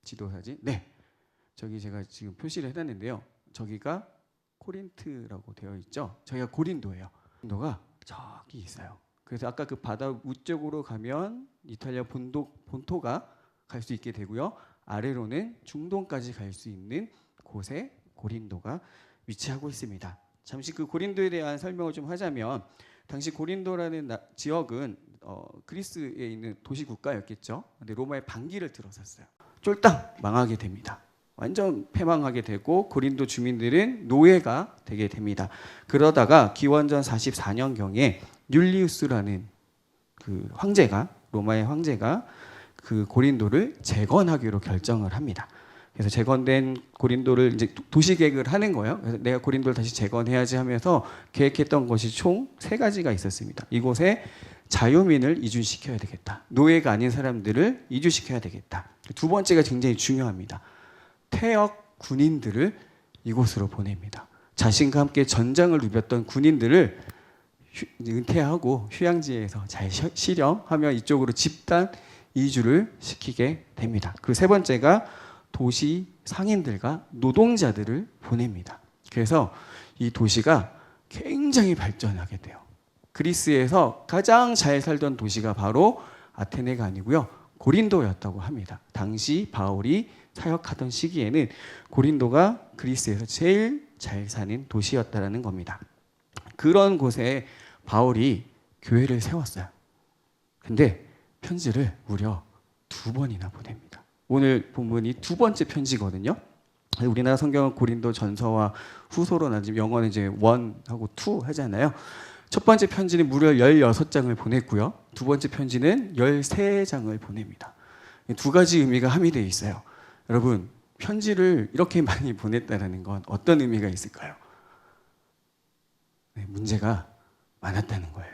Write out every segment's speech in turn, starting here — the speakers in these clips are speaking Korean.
지도 사진. 네. 저기 제가 지금 표시를 해놨는데요. 저기가 코린트라고 되어 있죠. 저기가 고린도예요. 고린도가 저기 있어요. 그래서 아까 그 바다 우쪽으로 가면 이탈리아 본토가 갈 수 있게 되고요. 아래로는 중동까지 갈 수 있는 곳에 고린도가 위치하고 있습니다. 잠시 그 고린도에 대한 설명을 좀 하자면 당시 고린도라는 지역은 그리스에 있는 도시 국가였겠죠. 근데 로마의 반기를 들어섰어요. 쫄딱 망하게 됩니다. 완전 패망하게 되고 고린도 주민들은 노예가 되게 됩니다. 그러다가 기원전 44년경에 율리우스라는 그 황제가 로마의 황제가 그 고린도를 재건하기로 결정을 합니다. 그래서 재건된 고린도를 이제 도시 계획을 하는 거예요. 그래서 내가 고린도를 다시 재건해야지 하면서 계획했던 것이 총 3가지가 있었습니다. 이곳에 자유민을 이주시켜야 되겠다. 노예가 아닌 사람들을 이주시켜야 되겠다. 2번째가 굉장히 중요합니다. 퇴역 군인들을 이곳으로 보냅니다. 자신과 함께 전장을 누볐던 군인들을 은퇴하고 휴양지에서 잘 실험하며 이쪽으로 집단 이주를 시키게 됩니다. 그 3번째가 도시 상인들과 노동자들을 보냅니다. 그래서 이 도시가 굉장히 발전하게 돼요. 그리스에서 가장 잘 살던 도시가 바로 아테네가 아니고요. 고린도였다고 합니다. 당시 바울이 사역하던 시기에는 고린도가 그리스에서 제일 잘 사는 도시였다는 겁니다. 그런 곳에 바울이 교회를 세웠어요. 근데 편지를 무려 2번이나 보냅니다. 오늘 본문이 2번째 편지거든요. 우리나라 성경은 고린도 전서와 후서로 나지만 영어는 이제 1하고 2 하잖아요. 첫 번째 편지는 무려 16장을 보냈고요. 2번째 편지는 13장을 보냅니다. 2가지 의미가 함의되어 있어요. 여러분, 편지를 이렇게 많이 보냈다는 건 어떤 의미가 있을까요? 네, 문제가 많았다는 거예요.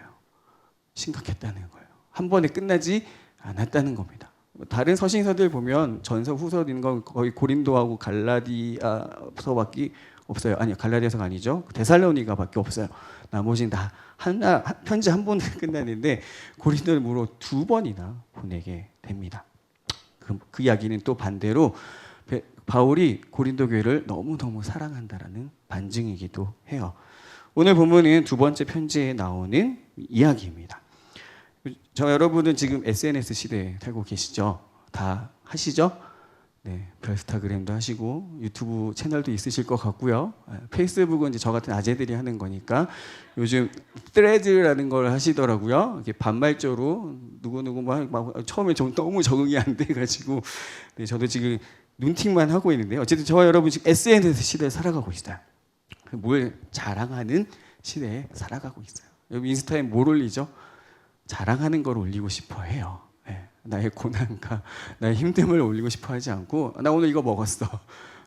심각했다는 거예요. 한 번에 끝나지 않았다는 겁니다. 다른 서신서들 보면 전서, 후서 있는 건 거의 고린도하고 갈라디아서밖에 없어요. 아니요, 갈라디아서가 아니죠. 데살로니가밖에 없어요. 나머지는 다 편지 한 번에 끝나는데 고린도를 무려 2번이나 보내게 됩니다. 그 이야기는 또 반대로 바울이 고린도 교회를 너무너무 사랑한다라는 반증이기도 해요. 오늘 본문은 2번째 편지에 나오는 이야기입니다. 여러분은 지금 SNS 시대에 살고 계시죠? 다 하시죠? 네, 별스타그램도 하시고 유튜브 채널도 있으실 것 같고요. 페이스북은 이제 저 같은 아재들이 하는 거니까 요즘 트레드라는 걸 하시더라고요. 이렇게 반말조로 누구누구 막 처음에 너무 적응이 안 돼가지고 네, 저도 지금 눈팅만 하고 있는데요. 어쨌든 저와 여러분 지금 SNS 시대에 살아가고 있어요. 뭘 자랑하는 시대에 살아가고 있어요. 여러분 인스타에 뭘 올리죠? 자랑하는 걸 올리고 싶어 해요. 네, 나의 고난과 나의 힘듦을 올리고 싶어 하지 않고 나 오늘 이거 먹었어.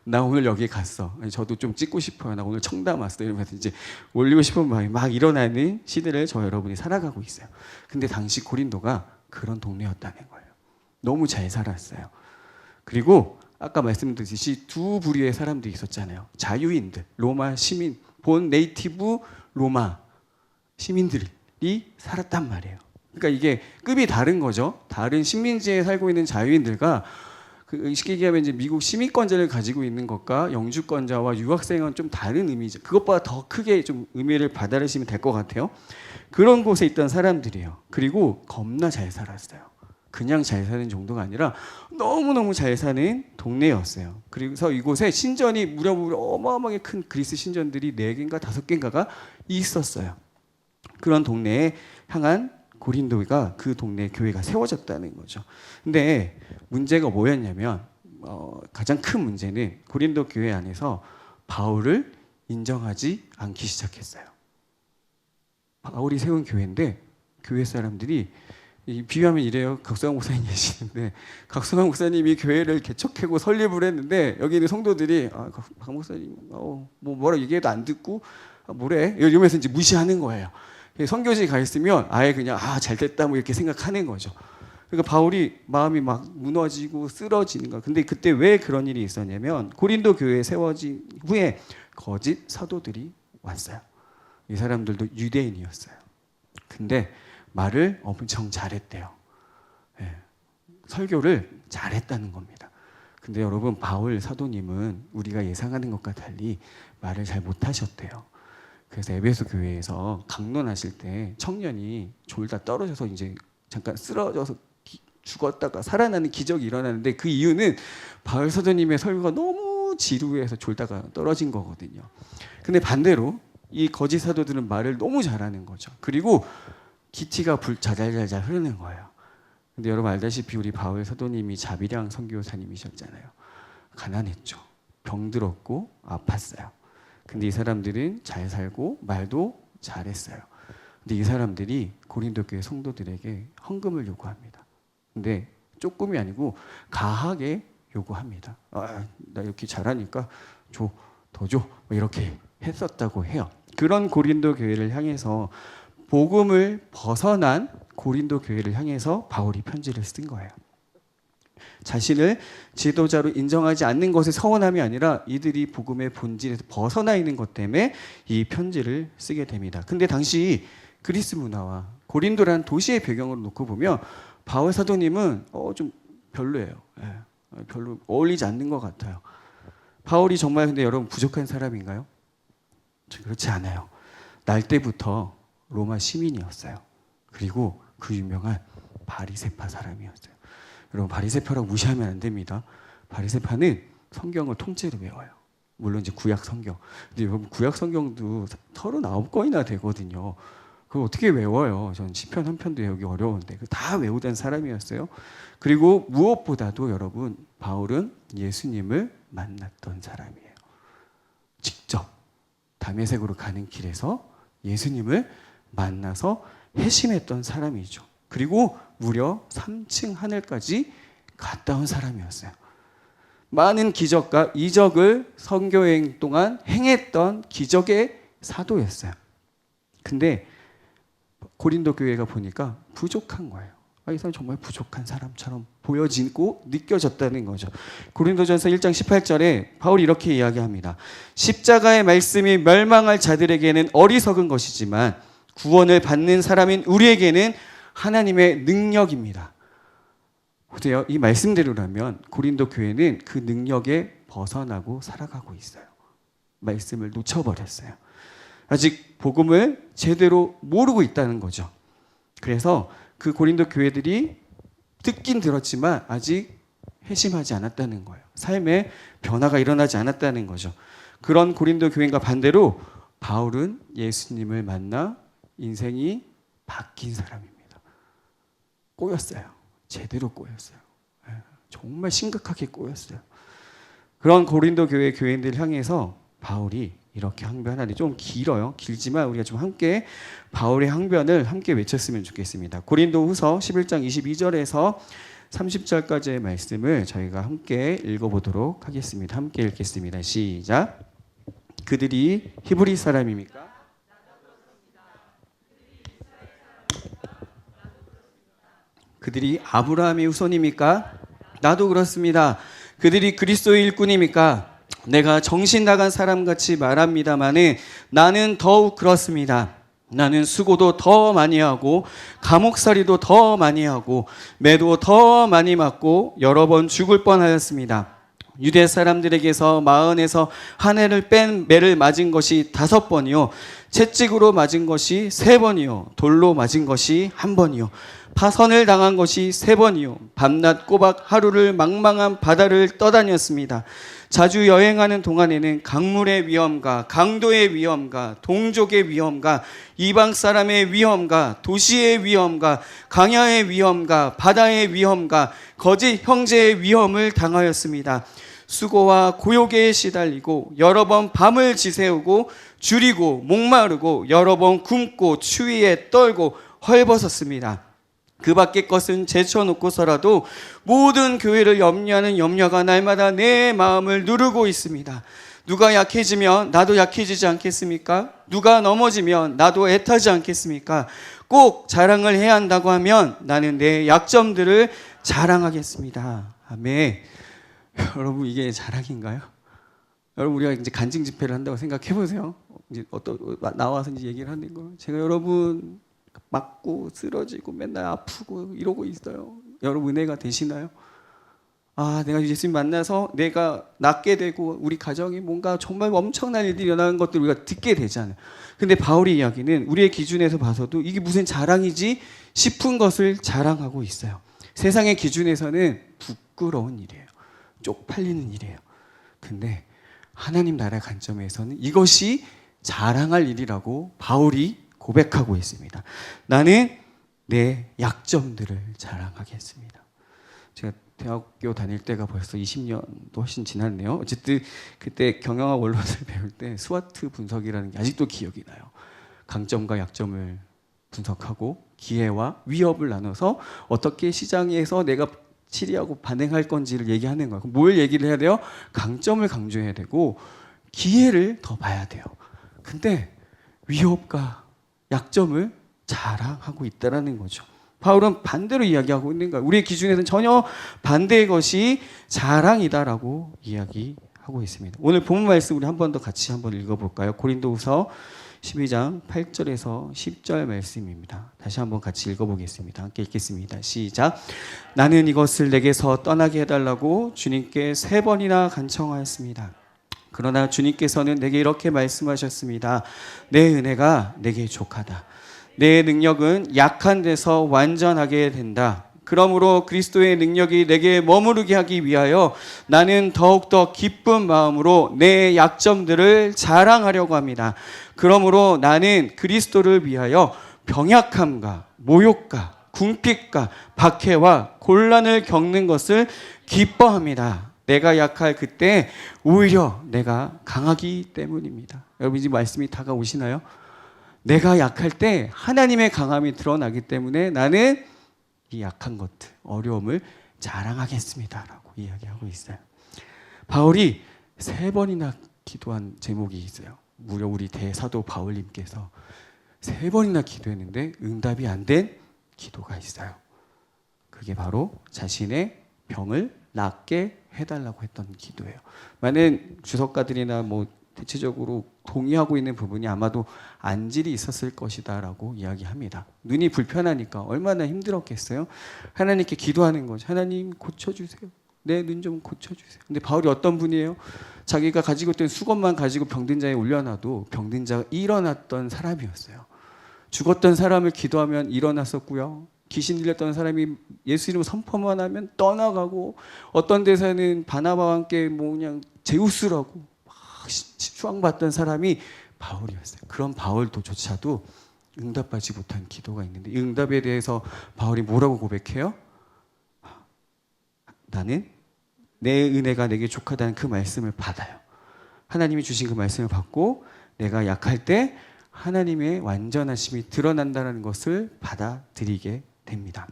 나 오늘 여기 갔어. 저도 좀 찍고 싶어요. 나 오늘 청담 왔어. 이러면서 이제 올리고 싶은 마음이 막 일어나는 시대를 저 여러분이 살아가고 있어요. 근데 당시 고린도가 그런 동네였다는 거예요. 너무 잘 살았어요. 그리고 아까 말씀드렸듯이 2 부류의 사람들이 있었잖아요. 자유인들, 로마 시민, 본 네이티브 로마 시민들이 살았단 말이에요. 그러니까 이게 급이 다른 거죠. 다른 식민지에 살고 있는 자유인들과 쉽게 얘기하면 이제 미국 시민권자를 가지고 있는 것과 영주권자와 유학생은 좀 다른 의미죠. 그것보다 더 크게 좀 의미를 받아들이시면 될 것 같아요. 그런 곳에 있던 사람들이에요. 그리고 겁나 잘 살았어요. 그냥 잘 사는 정도가 아니라 너무너무 잘 사는 동네였어요. 그래서 이곳에 신전이 무려 어마어마하게 큰 그리스 신전들이 4개인가 5개인가가 있었어요. 그런 동네에 향한 고린도가 그 동네에 교회가 세워졌다는 거죠. 근데 문제가 뭐였냐면 가장 큰 문제는 고린도 교회 안에서 바울을 인정하지 않기 시작했어요. 바울이 세운 교회인데 교회 사람들이 비유하면 이래요. 각성환 목사님 계시는데 각성환 목사님이 교회를 개척하고 설립을 했는데 여기 있는 성도들이 박 목사님 뭐라 얘기해도 안 듣고 뭐래 이러면서 이제 무시하는 거예요. 선교지 가 있으면 아예 그냥 잘 됐다 뭐 이렇게 생각하는 거죠. 그러니까 바울이 마음이 막 무너지고 쓰러지는 거예요. 근데 그때 왜 그런 일이 있었냐면 고린도 교회에 세워진 후에 거짓 사도들이 왔어요. 이 사람들도 유대인이었어요. 근데 말을 엄청 잘했대요. 네. 설교를 잘했다는 겁니다. 근데 여러분 바울 사도님은 우리가 예상하는 것과 달리 말을 잘 못하셨대요. 그래서 에베소 교회에서 강론하실 때 청년이 졸다 떨어져서 이제 잠깐 쓰러져서 죽었다가 살아나는 기적이 일어나는데 그 이유는 바울 사도님의 설교가 너무 지루해서 졸다가 떨어진 거거든요. 근데 반대로 이 거짓 사도들은 말을 너무 잘하는 거죠. 그리고 기티가 자잘자잘 흐르는 거예요. 근데 여러분 알다시피 우리 바울 사도님이 자비량 선교사님이셨잖아요. 가난했죠. 병들었고 아팠어요. 근데 이 사람들은 잘 살고 말도 잘했어요. 근데 이 사람들이 고린도 교회 성도들에게 헌금을 요구합니다. 근데 조금이 아니고 가하게 요구합니다. 나 이렇게 잘하니까 더 줘. 이렇게 했었다고 해요. 그런 고린도 교회를 향해서 복음을 벗어난 고린도 교회를 향해서 바울이 편지를 쓴 거예요. 자신을 지도자로 인정하지 않는 것에 서운함이 아니라 이들이 복음의 본질에서 벗어나 있는 것 때문에 이 편지를 쓰게 됩니다. 근데 당시 그리스 문화와 고린도라는 도시의 배경으로 놓고 보면 바울 사도님은 좀 별로예요. 별로 어울리지 않는 것 같아요. 바울이 정말 근데 여러분 부족한 사람인가요? 그렇지 않아요. 날 때부터 로마 시민이었어요. 그리고 그 유명한 바리새파 사람이었어요. 여러분 바리새파라고 무시하면 안 됩니다. 바리새파는 성경을 통째로 외워요. 물론 이제 구약 성경. 근데 여러분 구약 성경도 39권이나 되거든요. 그걸 어떻게 외워요? 전 시편 한 편도 외우기 어려운데 다 외우던 사람이었어요. 그리고 무엇보다도 여러분 바울은 예수님을 만났던 사람이에요. 직접 다메섹으로 가는 길에서 예수님을 만나서 회심했던 사람이죠. 그리고 무려 3층 하늘까지 갔다 온 사람이었어요. 많은 기적과 이적을 선교여행 동안 행했던 기적의 사도였어요. 근데 고린도 교회가 보니까 부족한 거예요. 이 사람 정말 부족한 사람처럼 보여지고 느껴졌다는 거죠. 고린도전서 1장 18절에 바울이 이렇게 이야기합니다. 십자가의 말씀이 멸망할 자들에게는 어리석은 것이지만 구원을 받는 사람인 우리에게는 하나님의 능력입니다. 보세요. 이 말씀대로라면 고린도 교회는 그 능력에 벗어나고 살아가고 있어요. 말씀을 놓쳐버렸어요. 아직 복음을 제대로 모르고 있다는 거죠. 그래서 그 고린도 교회들이 듣긴 들었지만 아직 회심하지 않았다는 거예요. 삶에 변화가 일어나지 않았다는 거죠. 그런 고린도 교회과 반대로 바울은 예수님을 만나 인생이 바뀐 사람입니다. 꼬였어요. 제대로 꼬였어요. 정말 심각하게 꼬였어요. 그런 고린도 교회 교인들 향해서 바울이 이렇게 항변하니 좀 길어요. 길지만 우리가 좀 함께 바울의 항변을 함께 외쳤으면 좋겠습니다. 고린도후서 11장 22절에서 30절까지의 말씀을 저희가 함께 읽어보도록 하겠습니다. 함께 읽겠습니다. 시작. 그들이 히브리 사람입니까? 그들이 아브라함의 후손입니까? 나도 그렇습니다. 그들이 그리스도의 일꾼입니까? 내가 정신 나간 사람같이 말합니다마는 나는 더욱 그렇습니다. 나는 수고도 더 많이 하고 감옥살이도 더 많이 하고 매도 더 많이 맞고 여러 번 죽을 뻔하였습니다. 유대 사람들에게서 마흔에서 한 해를 뺀 매를 맞은 것이 5번이요 채찍으로 맞은 것이 3번이요 돌로 맞은 것이 1번이요 파선을 당한 것이 3번이요 밤낮 꼬박 하루를 망망한 바다를 떠다녔습니다. 자주 여행하는 동안에는 강물의 위험과 강도의 위험과 동족의 위험과 이방 사람의 위험과 도시의 위험과 강야의 위험과 바다의 위험과 거짓 형제의 위험을 당하였습니다. 수고와 고욕에 시달리고 여러 번 밤을 지새우고 줄이고 목마르고 여러 번 굶고 추위에 떨고 헐벗었습니다. 그 밖의 것은 제쳐놓고서라도 모든 교회를 염려하는 염려가 날마다 내 마음을 누르고 있습니다. 누가 약해지면 나도 약해지지 않겠습니까? 누가 넘어지면 나도 애타지 않겠습니까? 꼭 자랑을 해야 한다고 하면 나는 내 약점들을 자랑하겠습니다. 아멘. 여러분 이게 자랑인가요? 여러분 우리가 이제 간증 집회를 한다고 생각해 보세요. 이제 나와서 이제 얘기를 하는 거. 제가 여러분 맞고 쓰러지고 맨날 아프고 이러고 있어요. 여러분 은혜가 되시나요? 내가 예수님 만나서 내가 낫게 되고 우리 가정이 뭔가 정말 엄청난 일들이 일어나는 것들을 우리가 듣게 되잖아요. 근데 바울의 이야기는 우리의 기준에서 봐서도 이게 무슨 자랑이지 싶은 것을 자랑하고 있어요. 세상의 기준에서는 부끄러운 일이에요. 쪽팔리는 일이에요. 근데 하나님 나라의 관점에서는 이것이 자랑할 일이라고 바울이 고백하고 있습니다. 나는 내 약점들을 자랑하겠습니다. 제가 대학교 다닐 때가 벌써 20년도 훨씬 지났네요. 어쨌든 그때 경영학 원론을 배울 때 스와트 분석이라는 게 아직도 기억이 나요. 강점과 약점을 분석하고 기회와 위협을 나눠서 어떻게 시장에서 내가 치리하고 반응할 건지를 얘기하는 거예요. 그럼 뭘 얘기를 해야 돼요? 강점을 강조해야 되고 기회를 더 봐야 돼요. 근데 위협과 약점을 자랑하고 있다는 거죠. 바울은 반대로 이야기하고 있는 거예요. 우리의 기준에서는 전혀 반대의 것이 자랑이다라고 이야기하고 있습니다. 오늘 본문 말씀 우리 한 번 더 같이 한번 읽어볼까요? 고린도후서 12장 8절에서 10절 말씀입니다. 다시 한번 같이 읽어보겠습니다. 함께 읽겠습니다. 시작. 나는 이것을 내게서 떠나게 해달라고 주님께 3번이나 간청하였습니다. 그러나 주님께서는 내게 이렇게 말씀하셨습니다. 내 은혜가 내게 족하다. 내 능력은 약한 데서 완전하게 된다. 그러므로 그리스도의 능력이 내게 머무르게 하기 위하여 나는 더욱더 기쁜 마음으로 내 약점들을 자랑하려고 합니다. 그러므로 나는 그리스도를 위하여 병약함과 모욕과 궁핍과 박해와 곤란을 겪는 것을 기뻐합니다. 내가 약할 그때 오히려 내가 강하기 때문입니다. 여러분 이 말씀이 다가오시나요? 내가 약할 때 하나님의 강함이 드러나기 때문에 나는 이 약한 것들, 어려움을 자랑하겠습니다 라고 이야기하고 있어요. 바울이 3번이나 기도한 제목이 있어요. 무려 우리 대사도 바울님께서 3번이나 기도했는데 응답이 안 된 기도가 있어요. 그게 바로 자신의 병을 낫게 해달라고 했던 기도예요. 많은 주석가들이나 대체적으로 동의하고 있는 부분이 아마도 안질이 있었을 것이다라고 이야기합니다. 눈이 불편하니까 얼마나 힘들었겠어요? 하나님께 기도하는 거죠. 하나님 고쳐주세요. 내 눈 좀 고쳐주세요. 근데 바울이 어떤 분이에요? 자기가 가지고 있던 수건만 가지고 병든 자에 올려놔도 병든 자가 일어났던 사람이었어요. 죽었던 사람을 기도하면 일어났었고요. 귀신 들렸던 사람이 예수 이름 선포만 하면 떠나가고 어떤 데서는 바나바와 함께 그냥 제우스라고 추앙받던 사람이 바울이었어요. 그런 바울도조차도 응답받지 못한 기도가 있는데 이 응답에 대해서 바울이 뭐라고 고백해요? 나는 내 은혜가 내게 족하다는 그 말씀을 받아요. 하나님이 주신 그 말씀을 받고 내가 약할 때 하나님의 완전하심이 드러난다는 것을 받아들이게 됩니다.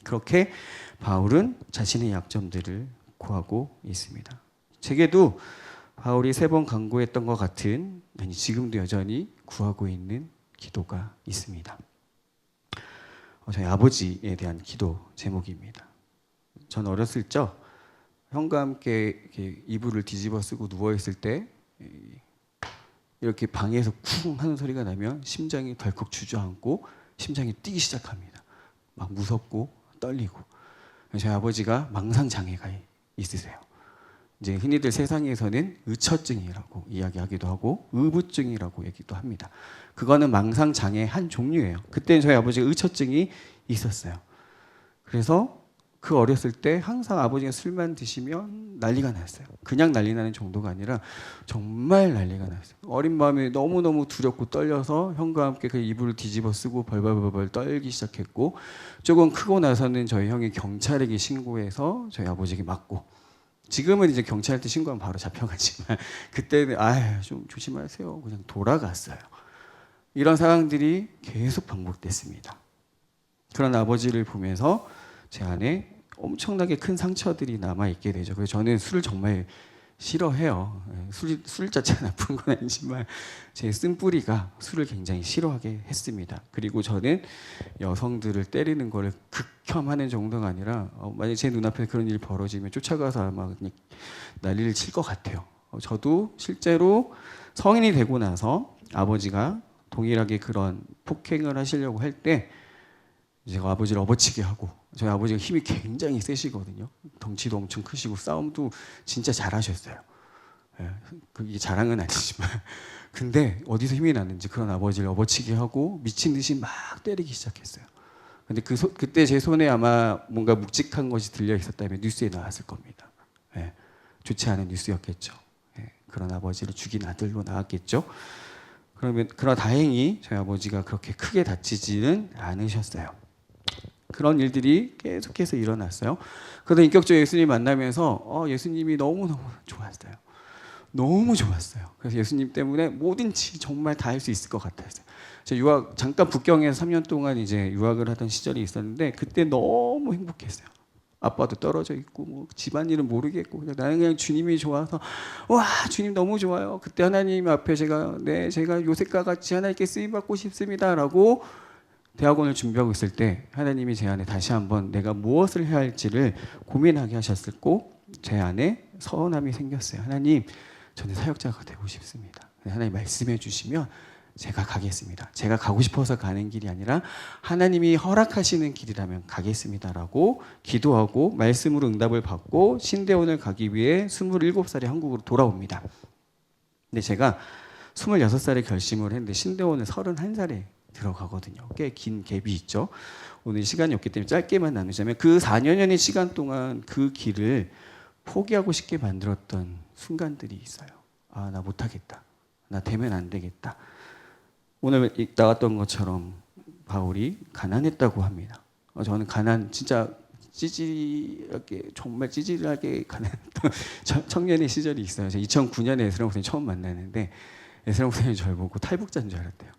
그렇게 바울은 자신의 약점들을 구하고 있습니다. 제게도 바울이 3번 간구했던 것 같은 지금도 여전히 구하고 있는 기도가 있습니다. 저희 아버지에 대한 기도 제목입니다. 전 어렸을 적 형과 함께 이렇게 이불을 뒤집어 쓰고 누워있을 때 이렇게 방에서 쿵 하는 소리가 나면 심장이 덜컥 주저앉고 심장이 뛰기 시작합니다. 막 무섭고 떨리고. 저희 아버지가 망상장애가 있으세요. 이제 흔히들 세상에서는 의처증이라고 이야기하기도 하고 의부증이라고 얘기도 합니다. 그거는 망상장애의 한 종류예요. 그때 저희 아버지가 의처증이 있었어요. 그래서 그 어렸을 때 항상 아버지가 술만 드시면 난리가 났어요. 그냥 난리 나는 정도가 아니라 정말 난리가 났어요. 어린 마음에 너무너무 두렵고 떨려서 형과 함께 그 이불을 뒤집어 쓰고 벌벌벌 떨기 시작했고 조금 크고 나서는 저희 형이 경찰에게 신고해서 저희 아버지에게 맞고 지금은 이제 경찰한테 신고하면 바로 잡혀가지만 그때는 좀 조심하세요. 그냥 돌아갔어요. 이런 상황들이 계속 반복됐습니다. 그런 아버지를 보면서 제 안에 엄청나게 큰 상처들이 남아있게 되죠. 그래서 저는 술을 정말 싫어해요. 술 자체가 나쁜 건 아니지만 제 쓴뿌리가 술을 굉장히 싫어하게 했습니다. 그리고 저는 여성들을 때리는 거를 극혐하는 정도가 아니라 만약에 제 눈앞에 그런 일이 벌어지면 쫓아가서 아마 그냥 난리를 칠 것 같아요. 저도 실제로 성인이 되고 나서 아버지가 동일하게 그런 폭행을 하시려고 할 때 제가 아버지를 업어치게 하고 저희 아버지가 힘이 굉장히 세시거든요. 덩치도 엄청 크시고 싸움도 진짜 잘하셨어요. 예, 그게 자랑은 아니지만 근데 어디서 힘이 났는지 그런 아버지를 업어치게 하고 미친 듯이 막 때리기 시작했어요. 근데 그때 제 손에 아마 뭔가 묵직한 것이 들려 있었다면 뉴스에 나왔을 겁니다. 예, 좋지 않은 뉴스였겠죠. 예, 그런 아버지를 죽인 아들로 나왔겠죠. 그러나 다행히 저희 아버지가 그렇게 크게 다치지는 않으셨어요. 그런 일들이 계속해서 일어났어요. 그러다 인격적 예수님 만나면서 예수님이 너무너무 좋았어요. 너무 좋았어요. 그래서 예수님 때문에 뭐든지 정말 다 할 수 있을 것 같았어요. 제가 잠깐 북경에서 3년 동안 이제 유학을 하던 시절이 있었는데 그때 너무 행복했어요. 아빠도 떨어져 있고 뭐 집안일은 모르겠고 나는 그냥 주님이 좋아서 와 주님 너무 좋아요. 그때 하나님 앞에 제가 요셉과 같이 하나님께 쓰임 받고 싶습니다라고 대학원을 준비하고 있을 때 하나님이 제 안에 다시 한번 내가 무엇을 해야 할지를 고민하게 하셨고 제 안에 서운함이 생겼어요. 하나님 저는 사역자가 되고 싶습니다. 하나님 말씀해 주시면 제가 가겠습니다. 제가 가고 싶어서 가는 길이 아니라 하나님이 허락하시는 길이라면 가겠습니다라고 기도하고 말씀으로 응답을 받고 신대원을 가기 위해 27살에 한국으로 돌아옵니다. 근데 제가 26살에 결심을 했는데 신대원을 31살에 들어가거든요. 꽤 긴 갭이 있죠. 오늘 시간이 없기 때문에 짧게만 나누자면 그 4년여의 시간 동안 그 길을 포기하고 싶게 만들었던 순간들이 있어요. 아, 나 못하겠다. 나 되면 안 되겠다. 오늘 나왔던 것처럼 바울이 가난했다고 합니다. 저는 진짜 찌질하게 정말 찌질하게 가난했던 청년의 시절이 있어요. 제가 2009년에 에스라 목사님 처음 만났는데 에스라 목사님이 저를 보고 탈북자인 줄 알았대요.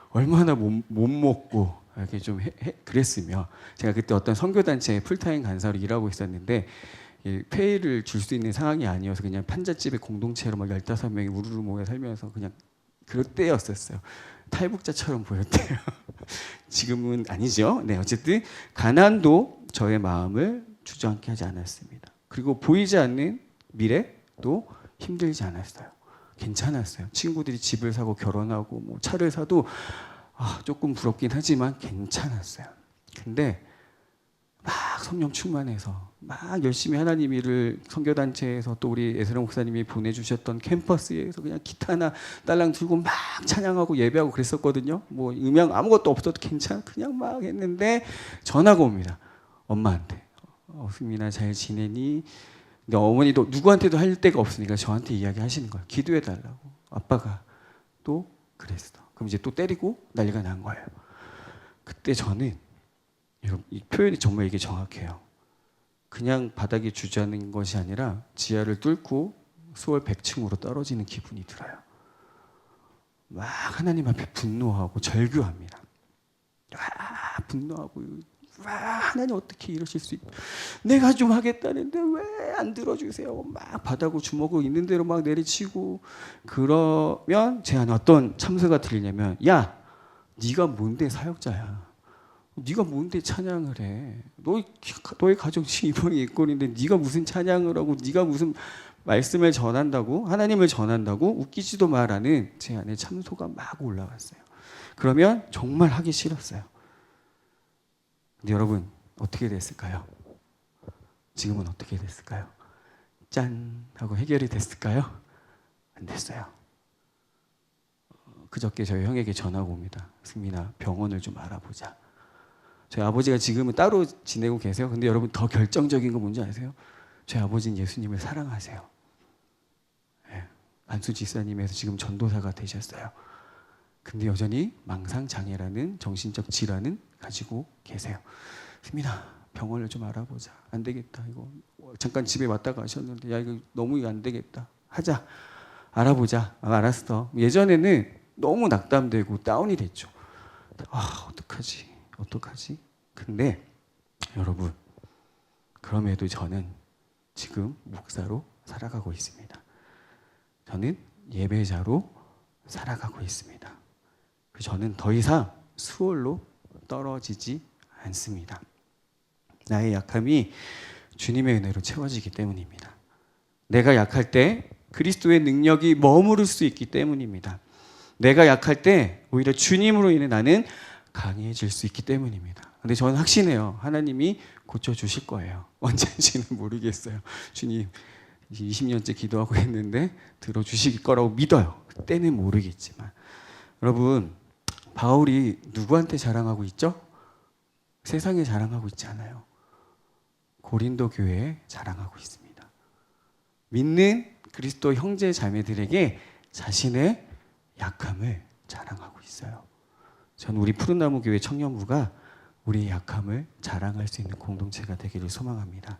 얼마나 못 먹고 이렇게 좀 그랬으며 제가 그때 어떤 선교단체에 풀타임 간사로 일하고 있었는데 페이를 줄 수 있는 상황이 아니어서 그냥 판잣집에 공동체로 막 15명이 우르르 모여 살면서 그냥 그럴 때였었어요. 탈북자처럼 보였대요. 지금은 아니죠. 네, 어쨌든 가난도 저의 마음을 주저앉게 하지 않았습니다. 그리고 보이지 않는 미래도 힘들지 않았어요. 괜찮았어요. 친구들이 집을 사고 결혼하고 뭐 차를 사도 조금 부럽긴 하지만 괜찮았어요. 근데 막 성령 충만해서 막 열심히 하나님 일을 선교단체에서 또 우리 에스라 목사님이 보내주셨던 캠퍼스에서 그냥 기타나 딸랑 들고 막 찬양하고 예배하고 그랬었거든요. 뭐 음향 아무것도 없어도 괜찮아 그냥 막 했는데 전화가 옵니다. 엄마한테 승민아 잘 지내니? 근데 어머니도 누구한테도 할 데가 없으니까 저한테 이야기하시는 거예요. 기도해달라고. 아빠가 또 그랬어. 그럼 이제 또 때리고 난리가 난 거예요. 그때 저는 이 표현이 정말 이게 정확해요. 그냥 바닥에 주저앉는 것이 아니라 지하를 뚫고 수월 100층으로 떨어지는 기분이 들어요. 막 하나님 앞에 분노하고 절규합니다. 분노하고 하나님 어떻게 이러실 수 있고 내가 좀 하겠다는데 왜 안 들어주세요. 막 바닥으로 주먹을 있는 대로 막 내리치고 그러면 제 안에 어떤 참소가 들리냐면 야 네가 뭔데 사역자야. 네가 뭔데 찬양을 해. 너의 가정이 이번에 일꾼인데 네가 무슨 찬양을 하고 네가 무슨 말씀을 전한다고 하나님을 전한다고 웃기지도 마라는 제 안에 참소가 막 올라왔어요. 그러면 정말 하기 싫었어요. 근데 여러분 어떻게 됐을까요? 지금은 어떻게 됐을까요? 짠 하고 해결이 됐을까요? 안 됐어요. 그저께 저희 형에게 전화가 옵니다. 승민아 병원을 좀 알아보자. 저희 아버지가 지금은 따로 지내고 계세요. 근데 여러분 더 결정적인 거 뭔지 아세요? 저희 아버지는 예수님을 사랑하세요. 네. 안수 지사님에서 지금 전도사가 되셨어요. 근데 여전히 망상장애라는 정신적 질환은 가지고 계세요. 승민아 병원을 좀 알아보자. 안 되겠다. 이거 잠깐 집에 왔다 가셨는데 야 이거 너무 안 되겠다. 하자. 알아보자. 알았어. 예전에는 너무 낙담되고 다운이 됐죠. 어떡하지? 근데 여러분 그럼에도 저는 지금 목사로 살아가고 있습니다. 저는 예배자로 살아가고 있습니다. 저는 더 이상 수월로 떨어지지 않습니다. 나의 약함이 주님의 은혜로 채워지기 때문입니다. 내가 약할 때 그리스도의 능력이 머무를 수 있기 때문입니다. 내가 약할 때 오히려 주님으로 인해 나는 강해질 수 있기 때문입니다. 근데 저는 확신해요. 하나님이 고쳐주실 거예요. 언제인지는 모르겠어요. 주님 20년째 기도하고 있는데 들어주실 거라고 믿어요. 때는 모르겠지만. 여러분, 바울이 누구한테 자랑하고 있죠? 세상에 자랑하고 있지 않아요. 고린도 교회에 자랑하고 있습니다. 믿는 그리스도 형제 자매들에게 자신의 약함을 자랑하고 있어요. 저는 우리 푸른나무 교회 청년부가 우리의 약함을 자랑할 수 있는 공동체가 되기를 소망합니다.